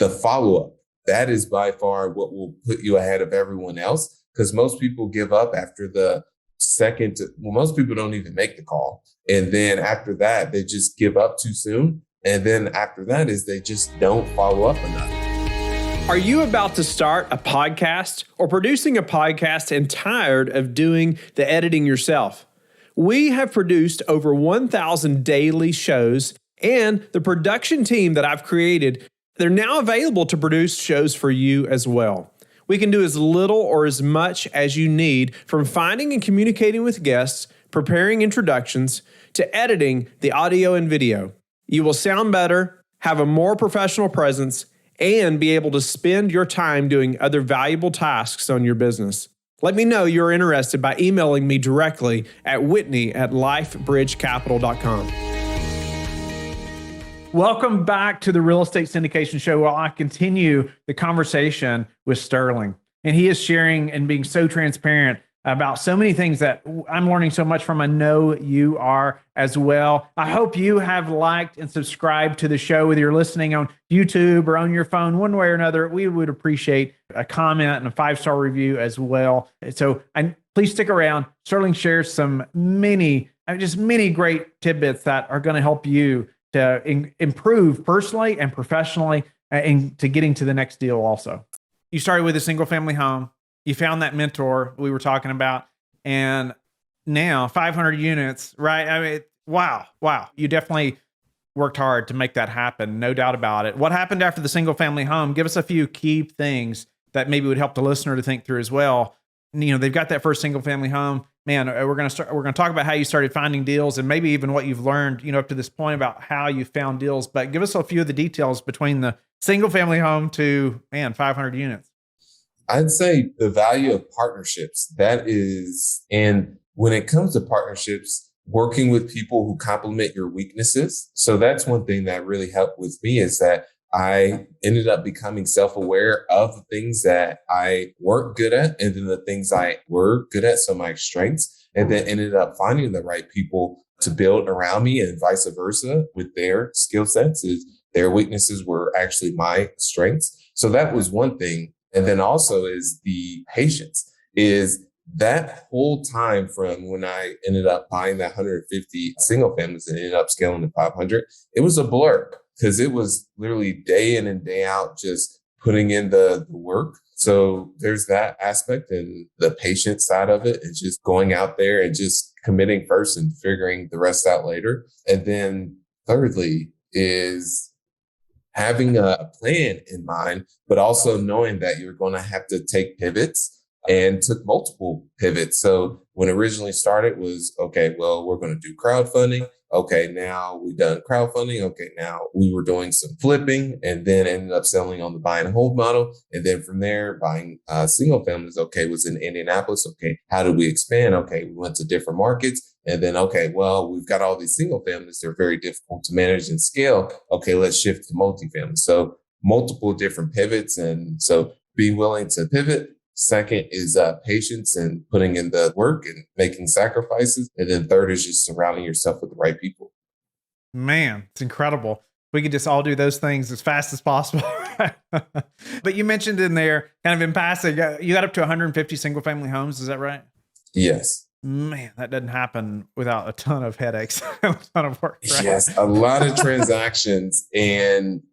the follow-up, that is by far what will put you ahead of everyone else, because most people give up after the most people don't even make the call. And then after that, they just give up too soon. And then after that is they just don't follow up enough. Are you about to start a podcast or producing a podcast and tired of doing the editing yourself? We have produced over 1,000 daily shows, and the production team that I've created, they're now available to produce shows for you as well. We can do as little or as much as you need, from finding and communicating with guests, preparing introductions, to editing the audio and video. You will sound better, have a more professional presence, and be able to spend your time doing other valuable tasks on your business. Let me know you're interested by emailing me directly at whitney@lifebridgecapital.com. Welcome back to the Real Estate Syndication Show, where I continue the conversation with Sterling. And he is sharing and being so transparent about so many things that I'm learning so much from. I know you are as well. I hope you have liked and subscribed to the show, whether you're listening on YouTube or on your phone, one way or another. We would appreciate a comment and a 5-star review as well. So please stick around. Sterling shares many great tidbits that are going to help you to improve personally and professionally, and to getting to the next deal also. You started with a single family home. You found that mentor we were talking about, and now 500 units, right? I mean, wow. You definitely worked hard to make that happen. No doubt about it. What happened after the single family home? Give us a few key things that maybe would help the listener to think through as well. You know, they've got that first single family home. Man, we're going to talk about how you started finding deals, and maybe even what you've learned, up to this point about how you found deals. But give us a few of the details between the single family home to 500 units. I'd say the value of partnerships, and when it comes to partnerships, working with people who complement your weaknesses. So that's one thing that really helped with me, is that I ended up becoming self-aware of the things that I weren't good at, and then the things I were good at, so my strengths, and then ended up finding the right people to build around me, and vice versa with their skill sets. Their weaknesses were actually my strengths. So that was one thing. And then also is the patience, is that whole time from when I ended up buying that 150 single families and ended up scaling to 500, it was a blur, because it was literally day in and day out, just putting in the work. So there's that aspect, and the patient side of it is just going out there and just committing first and figuring the rest out later. And then thirdly is having a plan in mind, but also knowing that you're going to have to take pivots, and took multiple pivots. So when it originally started was, okay, well, we're going to do crowdfunding. Okay, now we've done crowdfunding. Okay, now we were doing some flipping, and then ended up selling on the buy and hold model. And then from there, buying single families. Okay, was in Indianapolis. Okay, how do we expand? Okay, we went to different markets. And then, okay, well, we've got all these single families. They're very difficult to manage and scale. Okay, let's shift to multifamily. So multiple different pivots. And so being willing to pivot. Second is patience and putting in the work and making sacrifices. And then third is just surrounding yourself with the right people. Man, it's incredible. We could just all do those things as fast as possible. But you mentioned in there, kind of in passing, you got up to 150 single family homes. Is that right? Yes. Man, that doesn't happen without a ton of headaches, a ton of work. Right? Yes, a lot of transactions. And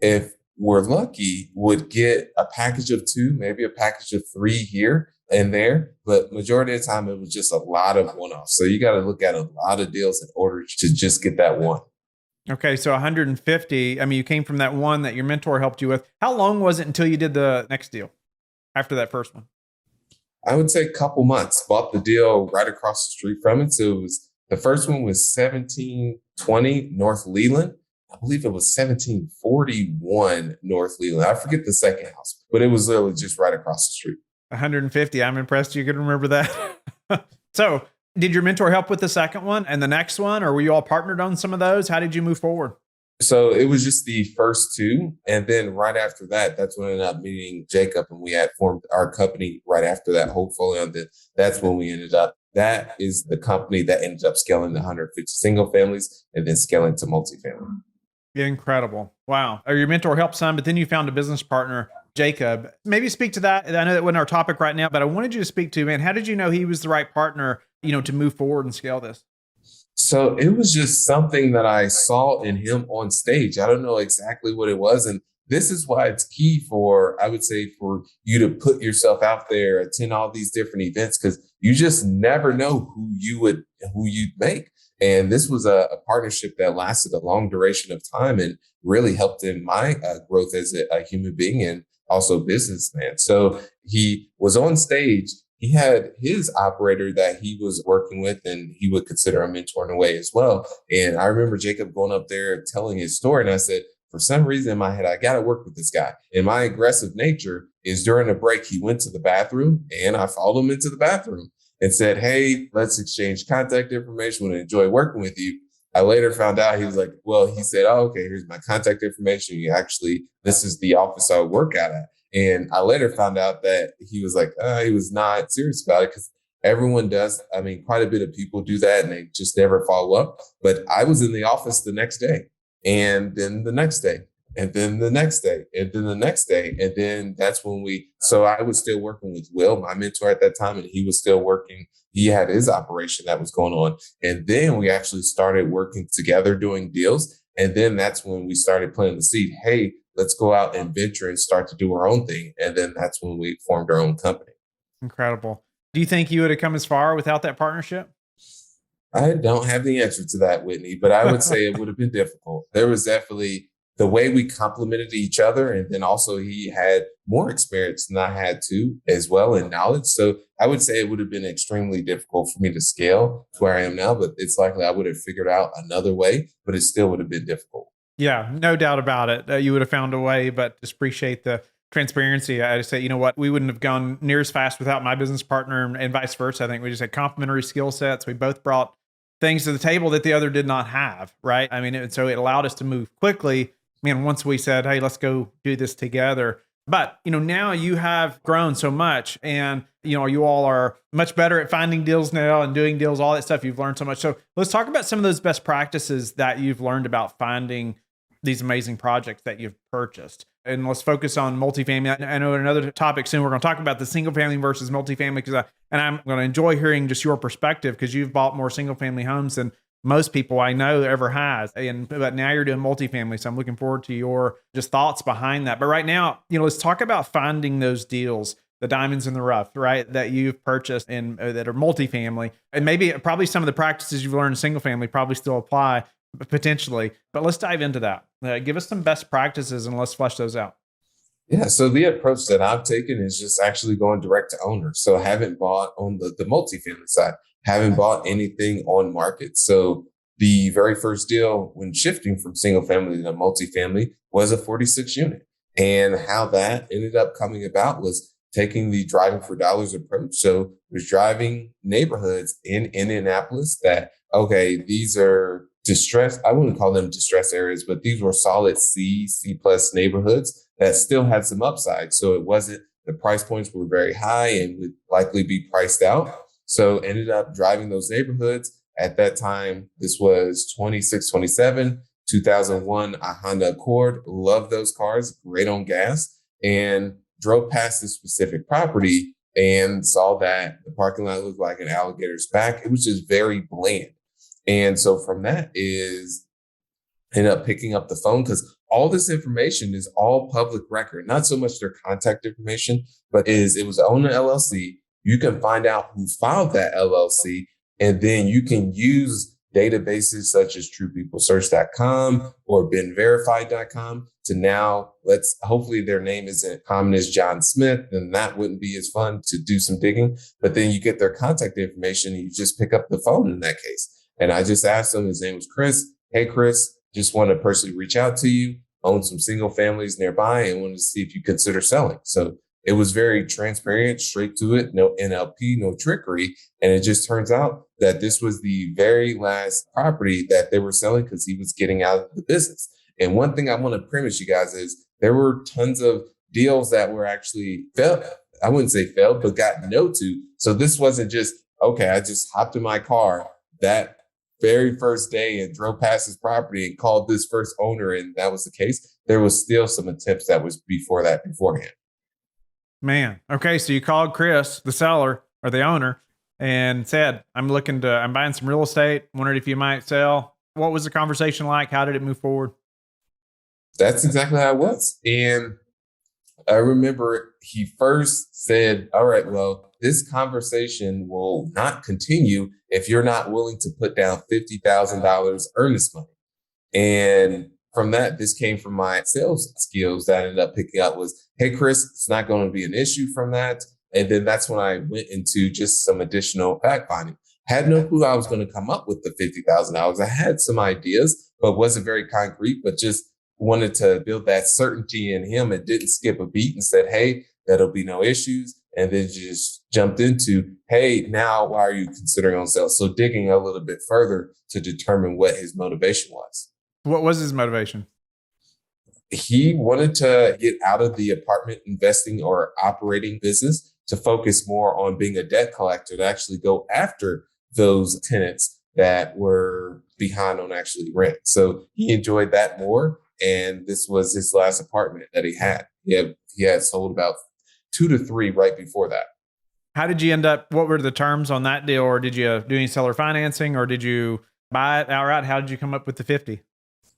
if we're lucky, would get a package of 2, maybe a package of 3 here and there. But majority of the time, it was just a lot of one-offs. So you got to look at a lot of deals in order to just get that one. Okay, so 150. I mean, you came from that one that your mentor helped you with. How long was it until you did the next deal after that first one? I would say a couple months. Bought the deal right across the street from it. So the first one was 1720 North Leland. I believe it was 1741 North Leland. I forget the second house, but it was literally just right across the street. 150. I'm impressed you could remember that. So did your mentor help with the second one and the next one, or were you all partnered on some of those? How did you move forward? So it was just the first 2. And then right after that, that's when I ended up meeting Jacob, and we had formed our company right after that portfolio. And that's when we ended up. That is the company that ended up scaling to 150 single families and then scaling to multifamily. Incredible. Wow. Your mentor helped some, but then you found a business partner, Jacob. Maybe speak to that. I know that wasn't our topic right now, but I wanted you to speak to, man, how did you know he was the right partner, to move forward and scale this? So it was just something that I saw in him on stage. I don't know exactly what it was. And this is why it's key for, I would say, for you to put yourself out there, attend all these different events, because you just never know who you'd make. And this was a partnership that lasted a long duration of time and really helped in my growth as a human being and also businessman. So he was on stage. He had his operator that he was working with and he would consider a mentor in a way as well. And I remember Jacob going up there telling his story. And I said, for some reason in my head, I got to work with this guy. And my aggressive nature is during a break, he went to the bathroom and I followed him into the bathroom and said, hey, let's exchange contact information. Would enjoy working with you. I later found out he was like, well, he said, oh, okay, here's my contact information. This is the office I work out at. And I later found out that he was like, he was not serious about it because everyone does. I mean, quite a bit of people do that and they just never follow up. But I was in the office the next day and then the next day and then the next day and then the next day. And then that's when so I was still working with Will, my mentor at that time, and he was still working. He had his operation that was going on. And then we actually started working together doing deals. And then that's when we started planting the seed. Hey, let's go out and venture and start to do our own thing. And then that's when we formed our own company. Incredible. Do you think you would have come as far without that partnership? I don't have the answer to that, Whitney, but I would say it would have been difficult. There was definitely the way we complemented each other. And then also he had more experience than I had too, as well, in knowledge. So I would say it would have been extremely difficult for me to scale to where I am now, but it's likely I would have figured out another way, but it still would have been difficult. Yeah, no doubt about it. You would have found a way, but just appreciate the transparency. I just say, you know what, we wouldn't have gone near as fast without my business partner and vice versa. I think we just had complementary skill sets. We both brought things to the table that the other did not have, right? I mean, so it allowed us to move quickly. Man, once we said, hey, let's go do this together. But, now you have grown so much and, you all are much better at finding deals now and doing deals, all that stuff. You've learned so much. So let's talk about some of those best practices that you've learned about finding these amazing projects that you've purchased. And let's focus on multifamily. I know another topic soon, we're going to talk about the single family versus multifamily and I'm going to enjoy hearing just your perspective because you've bought more single family homes than most people I know ever has. But now you're doing multifamily. So I'm looking forward to your just thoughts behind that. But right now, let's talk about finding those deals, the diamonds in the rough, right? That you've purchased and that are multifamily. And probably some of the practices you've learned in single family probably still apply potentially, but let's dive into that. Give us some best practices and let's flesh those out. Yeah. So the approach that I've taken is just actually going direct to owner. So I haven't bought on the multifamily side, haven't bought anything on market. So the very first deal when shifting from single family to multifamily was a 46 unit. And how that ended up coming about was taking the driving for dollars approach. So was driving neighborhoods in Indianapolis that, okay, these are distressed. I wouldn't call them distressed areas, but these were solid C plus neighborhoods that still had some upside. So it wasn't, the price points were very high and would likely be priced out. So ended up driving those neighborhoods. At that time, this was 26, 27, 2001, a Honda Accord. Loved those cars, great on gas, and drove past this specific property and saw that the parking lot looked like an alligator's back. It was just very bland. And so from that ended up picking up the phone because all this information is all public record, not so much their contact information, but it was owned an LLC. You can find out who filed that LLC, and then you can use databases such as truepeoplesearch.com or benverified.com to now hopefully their name isn't common as John Smith, and that wouldn't be as fun to do some digging, but then you get their contact information and you just pick up the phone in that case. And I just asked him, his name was Chris. Hey, Chris, just want to personally reach out to you, own some single families nearby and wanted to see if you consider selling. So it was very transparent, straight to it, no NLP, no trickery. And it just turns out that this was the very last property that they were selling because he was getting out of the business. And one thing I want to premise you guys is there were tons of deals that were actually failed. I wouldn't say failed, but got no to. So this wasn't just, okay, I just hopped in my car. That very first day and drove past his property and called this first owner, and that was the case, there was still some attempts that was beforehand. Man. Okay. So you called Chris, the seller or the owner, and said, I'm buying some real estate. Wondered if you might sell. What was the conversation like? How did it move forward? That's exactly how it was. And I remember he first said, all right, well, this conversation will not continue if you're not willing to put down $50,000 earnest money. And from that, this came from my sales skills that I ended up picking up was, hey, Chris, it's not going to be an issue from that. And then that's when I went into just some additional fact finding. Had no clue I was going to come up with the $50,000. I had some ideas, but wasn't very concrete, but just wanted to build that certainty in him and didn't skip a beat and said, hey, that'll be no issues. And then just jumped into, hey, now why are you considering on sale? So digging a little bit further to determine what his motivation was. What was his motivation? He wanted to get out of the apartment investing or operating business to focus more on being a debt collector, to actually go after those tenants that were behind on actually rent. So he enjoyed that more. And this was his last apartment that he had. He had sold about 2 to 3 right before that. How did you end up? What were the terms on that deal? Or did you do any seller financing or did you buy it outright? How did you come up with the 50?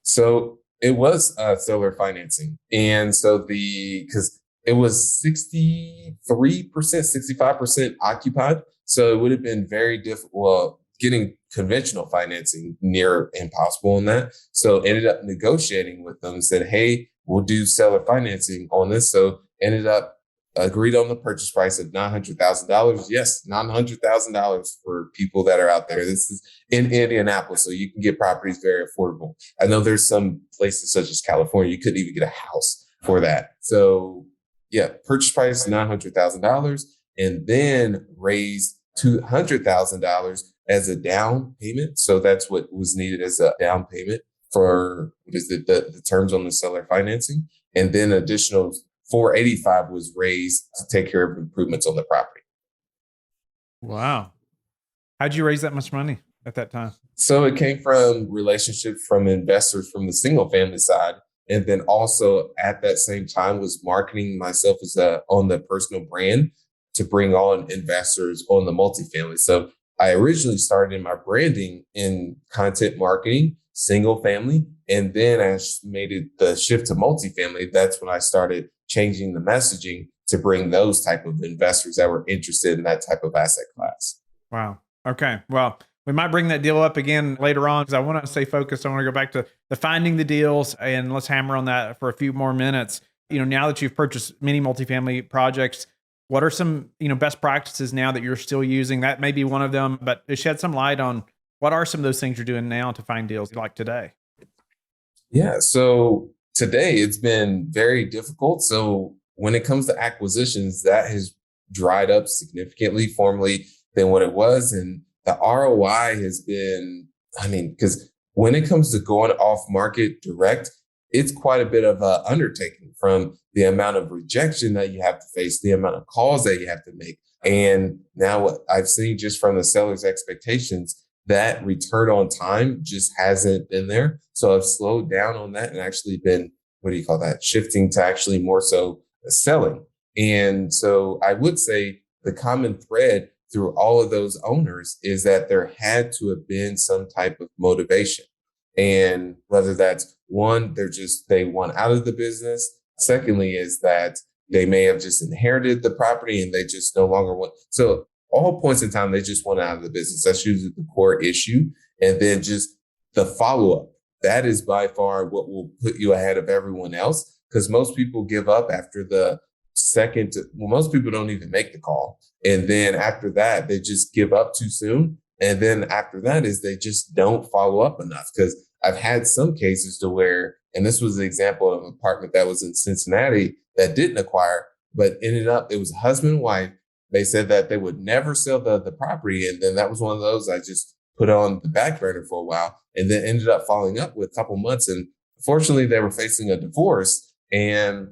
So it was seller financing. And so because it was 63%, 65% occupied. So it would have been very difficult. Well, getting conventional financing near impossible on that. So ended up negotiating with them and said, hey, we'll do seller financing on this. So ended up agreed on the purchase price of $900,000. Yes, $900,000 for people that are out there. This is in Indianapolis, so you can get properties very affordable. I know there's some places such as California, you couldn't even get a house for that. So yeah, purchase price $900,000 and then raised $200,000 as a down payment. So that's what was needed as a down payment for the terms on the seller financing. And then additional $485 was raised to take care of improvements on the property. Wow. How'd you raise that much money at that time? So it came from relationships from investors from the single family side. And then also at that same time was marketing myself as on the personal brand to bring on investors on the multifamily. So I originally started in my branding in content marketing, single family. And then as I made it the shift to multifamily, that's when I started changing the messaging to bring those type of investors that were interested in that type of asset class. Wow. Okay. Well, we might bring that deal up again later on because I want to stay focused. I want to go back to the finding the deals and let's hammer on that for a few more minutes. Now that you've purchased many multifamily projects, what are some, best practices now that you're still using? That may be one of them, but shed some light on what are some of those things you're doing now to find deals like today? Yeah. So today it's been very difficult. So when it comes to acquisitions, that has dried up significantly formerly than what it was. And the ROI has been, because when it comes to going off market direct, it's quite a bit of an undertaking from the amount of rejection that you have to face, the amount of calls that you have to make. And now what I've seen just from the seller's expectations, that return on time just hasn't been there. So I've slowed down on that and actually been, shifting to actually more so selling. And so I would say the common thread through all of those owners is that there had to have been some type of motivation. And whether that's one, they want out of the business. Secondly, is that they may have just inherited the property and they just no longer want. So all points in time, they just want out of the business. That's usually the core issue. And then just the follow-up. That is by far what will put you ahead of everyone else. Because most people give up after the second. Most people don't even make the call. And then after that, they just give up too soon. And then after that is they just don't follow up enough. Because I've had some cases to where, and this was an example of an apartment that was in Cincinnati that didn't acquire, but ended up, it was a husband and wife. They said that they would never sell the property. And then that was one of those I just put on the back burner for a while and then ended up following up with a couple months. And fortunately, they were facing a divorce. And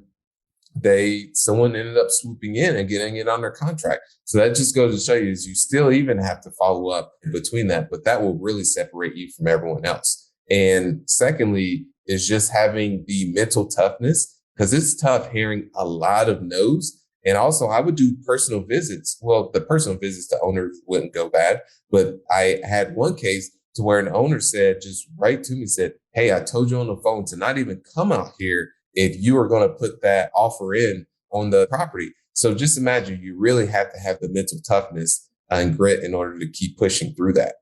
someone ended up swooping in and getting it under contract. So that just goes to show you is you still even have to follow up in between that, but that will really separate you from everyone else. And secondly, is just having the mental toughness, because it's tough hearing a lot of no's. And also, I would do personal visits. Well, the personal visits to owners wouldn't go bad, but I had one case to where an owner said, just right to me, said, "Hey, I told you on the phone to not even come out here if you are going to put that offer in on the property." So just imagine you really have to have the mental toughness and grit in order to keep pushing through that.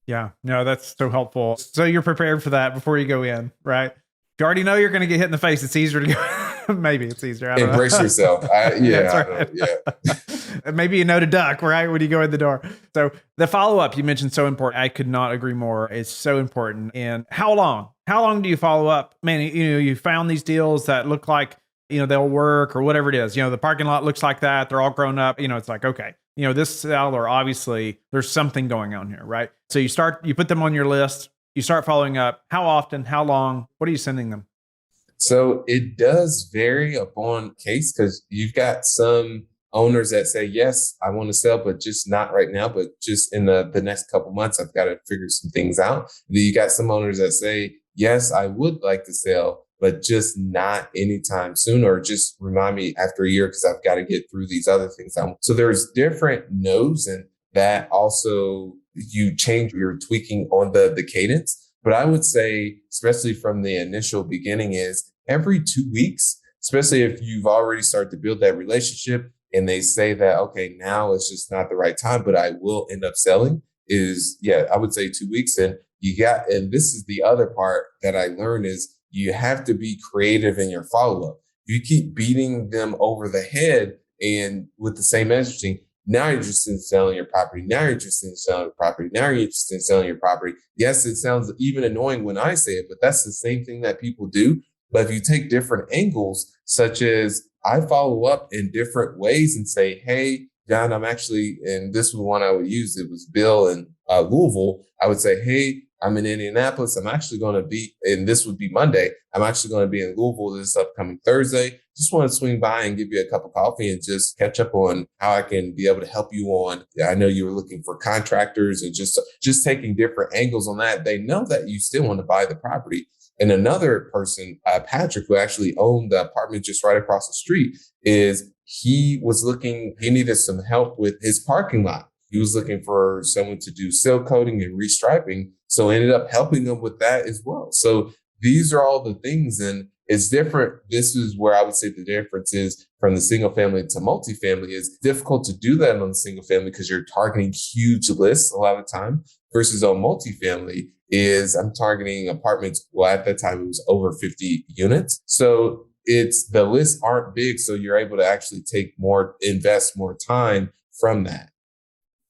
Yeah, no, that's so helpful. So you're prepared for that before you go in, right? If you already know you're going to get hit in the face, it's easier to go. Maybe it's easier. I don't Embrace know. yourself. That's I right. yeah. Maybe you know to duck, right? When you go in the door. So the follow up you mentioned, so important. I could not agree more. It's so important. And how long? How long do you follow up? Man, you found these deals that look like, they'll work or whatever it is. The parking lot looks like that. They're all grown up. It's like, okay, this seller, obviously there's something going on here, right? So you put them on your list, you start following up. How often, how long, what are you sending them? So it does vary upon case, because you've got some owners that say, yes, I want to sell, but just not right now, but just in the next couple months, I've got to figure some things out. Then you got some owners that say, yes, I would like to sell, but just not anytime soon, or just remind me after a year because I've got to get through these other things. So there's different no's, and that also you change your tweaking on the cadence. But I would say, especially from the initial beginning, is every 2 weeks, especially if you've already started to build that relationship and they say that, okay, now it's just not the right time, but I will end up selling, is, yeah, I would say 2 weeks. And and this is the other part that I learned, is you have to be creative in your follow up. You keep beating them over the head and with the same messaging. Now you're interested in selling your property. Now you're interested in selling your property. Now you're interested in selling your property. Yes, it sounds even annoying when I say it, but that's the same thing that people do. But if you take different angles, such as I follow up in different ways and say, "Hey, John, I'm actually," and this was one I would use. It was Bill in Louisville. I would say, "Hey, I'm in Indianapolis. I'm actually going to be," and this would be Monday. "I'm actually going to be in Louisville this upcoming Thursday. Just want to swing by and give you a cup of coffee and just catch up on how I can be able to help you on." I know you were looking for contractors, and just taking different angles on that. They know that you still want to buy the property. And another person, Patrick, who actually owned the apartment just right across the street, he needed some help with his parking lot. He was looking for someone to do seal coating and restriping. So I ended up helping them with that as well. So these are all the things, and it's different. This is where I would say the difference is from the single family to multifamily. It's difficult to do that on the single family because you're targeting huge lists a lot of the time, versus on multifamily is I'm targeting apartments. Well, at that time it was over 50 units. So the lists aren't big. So you're able to actually invest more time from that.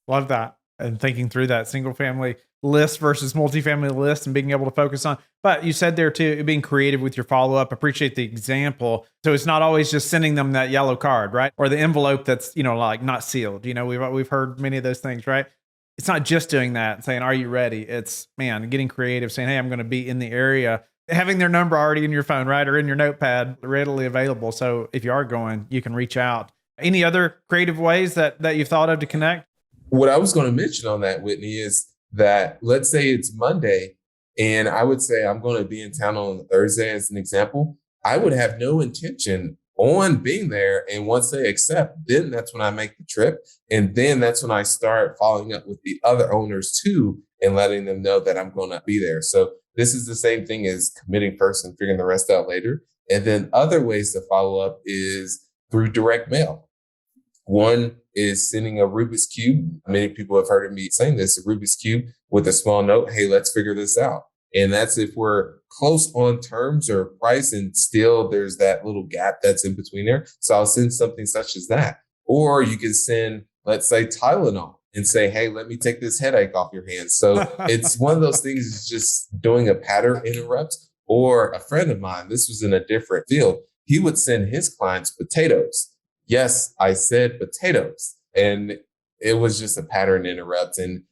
Love that. And thinking through that single family list versus multifamily list and being able to focus on. But you said there too, being creative with your follow up. Appreciate the example. So it's not always just sending them that yellow card, right? Or the envelope that's, like not sealed. We've heard many of those things, right? It's not just doing that and saying, "Are you ready?" It's, man, getting creative, saying, "Hey, I'm going to be in the area," having their number already in your phone, right? Or in your notepad readily available. So if you are going, you can reach out. Any other creative ways that you've thought of to connect? What I was going to mention on that, Whitney, is that let's say it's Monday and I would say I'm going to be in town on Thursday as an example. I would have no intention on being there. And once they accept, then that's when I make the trip. And then that's when I start following up with the other owners too and letting them know that I'm going to be there. So this is the same thing as committing first and figuring the rest out later. And then other ways to follow up is through direct mail. One is sending a Rubik's Cube. Many people have heard of me saying this, a Rubik's Cube with a small note. "Hey, let's figure this out." And that's if we're close on terms or price and still there's that little gap that's in between there. So I'll send something such as that. Or you can send, let's say, Tylenol and say, "Hey, let me take this headache off your hands." So it's one of those things, is just doing a pattern interrupt. Or a friend of mine, this was in a different field, he would send his clients potatoes. Yes, I said potatoes. And it was just a pattern interrupt. And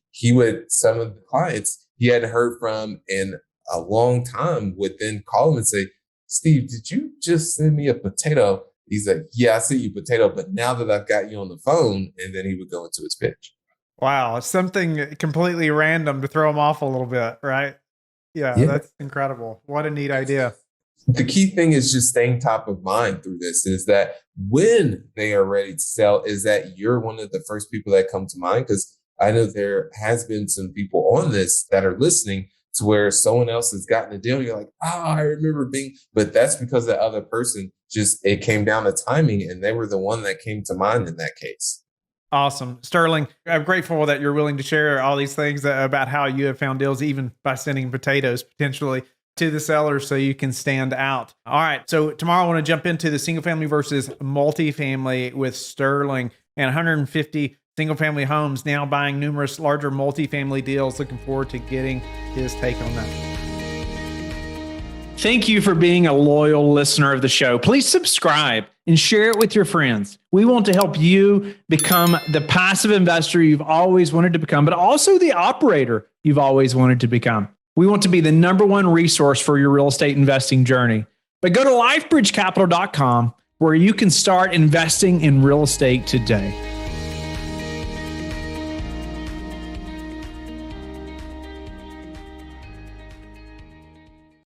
some of the clients he hadn't heard from in a long time would then call him and say, "Steve, did you just send me a potato?" He's like, yeah, I see you, potato, but now that I've got you on the phone, and then he would go into his pitch. Wow. Something completely random to throw him off a little bit, right? Yeah, that's incredible. What a neat idea. The key thing is just staying top of mind through this is that when they are ready to sell, is that you're one of the first people that come to mind. Because I know there has been some people on this that are listening to where someone else has gotten a deal. You're like, I remember but that's because the other person it came down to timing, and they were the one that came to mind in that case. Awesome. Sterling, I'm grateful that you're willing to share all these things about how you have found deals, even by sending potatoes potentially to the sellers so you can stand out. All right. So tomorrow I want to jump into the single family versus multifamily with Sterling, and 150 single family homes now buying numerous larger multifamily deals. Looking forward to getting his take on that. Thank you for being a loyal listener of the show. Please subscribe and share it with your friends. We want to help you become the passive investor you've always wanted to become, but also the operator you've always wanted to become. We want to be the number one resource for your real estate investing journey. But go to lifebridgecapital.com where you can start investing in real estate today.